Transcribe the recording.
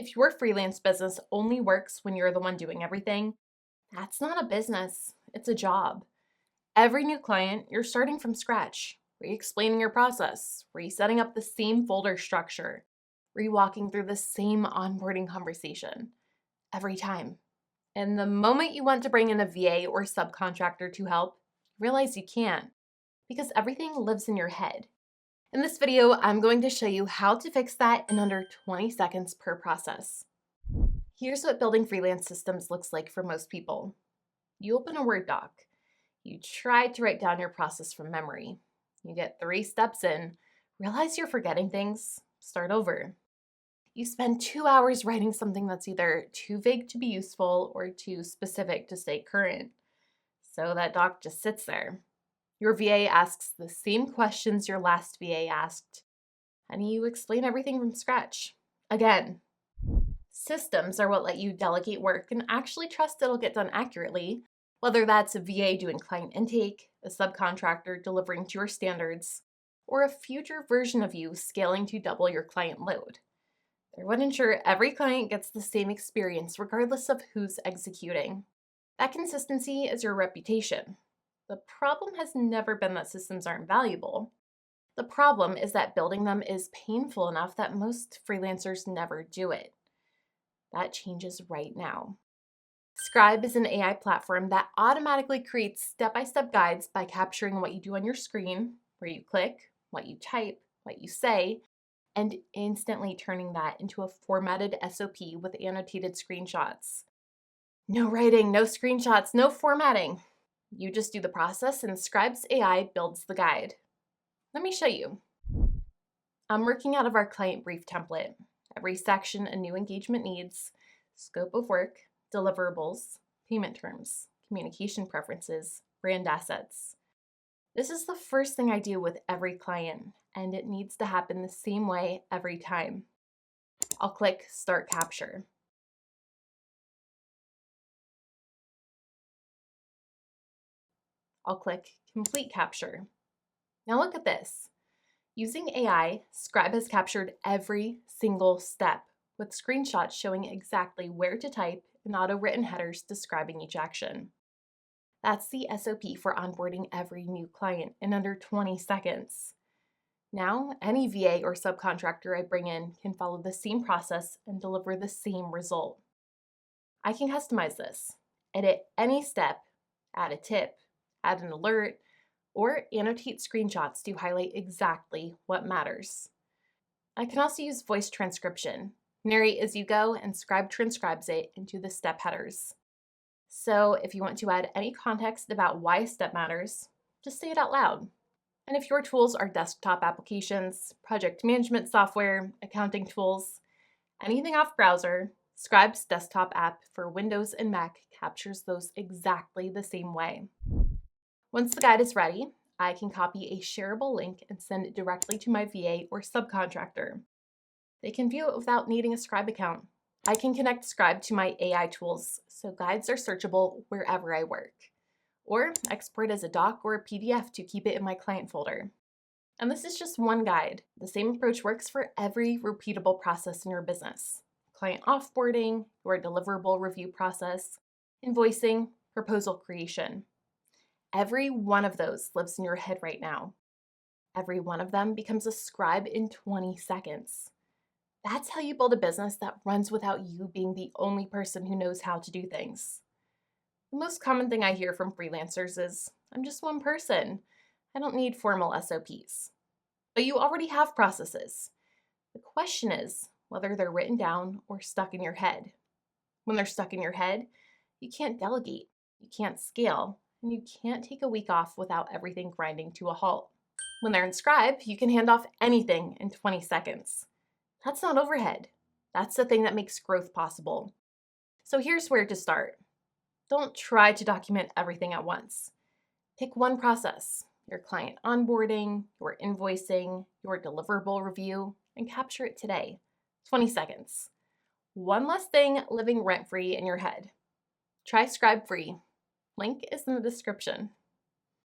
If your freelance business only works when you're the one doing everything, that's not a business, it's a job. Every new client, you're starting from scratch, re-explaining your process, resetting up the same folder structure, re-walking through the same onboarding conversation every time. And the moment you want to bring in a VA or subcontractor to help, you realize you can't because everything lives in your head. In this video, I'm going to show you how to fix that in under 20 seconds per process. Here's what building freelance systems looks like for most people. You open a Word doc. You try to write down your process from memory. You get 3 steps in, realize you're forgetting things, start over. You spend 2 hours writing something that's either too vague to be useful or too specific to stay current. So that doc just sits there. Your VA asks the same questions your last VA asked, and you explain everything from scratch. Again, systems are what let you delegate work and actually trust it'll get done accurately, whether that's a VA doing client intake, a subcontractor delivering to your standards, or a future version of you scaling to double your client load. They're what ensure every client gets the same experience regardless of who's executing. That consistency is your reputation. The problem has never been that systems aren't valuable. The problem is that building them is painful enough that most freelancers never do it. That changes right now. Scribe is an AI platform that automatically creates step-by-step guides by capturing what you do on your screen, where you click, what you type, what you say, and instantly turning that into a formatted SOP with annotated screenshots. No writing, no screenshots, no formatting. You just do the process and Scribe's AI builds the guide. Let me show you. I'm working out of our client brief template. Every section a new engagement needs, scope of work, deliverables, payment terms, communication preferences, brand assets. This is the first thing I do with every client, and it needs to happen the same way every time. I'll click Start Capture. I'll click Complete Capture. Now look at this. Using AI, Scribe has captured every single step with screenshots showing exactly where to type and auto-written headers describing each action. That's the SOP for onboarding every new client in under 20 seconds. Now, any VA or subcontractor I bring in can follow the same process and deliver the same result. I can customize this, edit any step, add a tip, add an alert, or annotate screenshots to highlight exactly what matters. I can also use voice transcription, narrate as you go, and Scribe transcribes it into the step headers. So if you want to add any context about why a step matters, just say it out loud. And if your tools are desktop applications, project management software, accounting tools, anything off browser, Scribe's desktop app for Windows and Mac captures those exactly the same way. Once the guide is ready, I can copy a shareable link and send it directly to my VA or subcontractor. They can view it without needing a Scribe account. I can connect Scribe to my AI tools, so guides are searchable wherever I work, or export as a doc or a PDF to keep it in my client folder. And this is just one guide. The same approach works for every repeatable process in your business. Client offboarding, your deliverable review process, invoicing, proposal creation. Every one of those lives in your head right now. Every one of them becomes a Scribe in 20 seconds. That's how you build a business that runs without you being the only person who knows how to do things. The most common thing I hear from freelancers is, I'm just one person. I don't need formal SOPs. But you already have processes. The question is whether they're written down or stuck in your head. When they're stuck in your head, you can't delegate, you can't scale, and you can't take a week off without everything grinding to a halt. When they're in Scribe, you can hand off anything in 20 seconds. That's not overhead. That's the thing that makes growth possible. So here's where to start. Don't try to document everything at once. Pick one process, your client onboarding, your invoicing, your deliverable review, and capture it today. 20 seconds. One less thing living rent-free in your head. Try Scribe free. Link is in the description.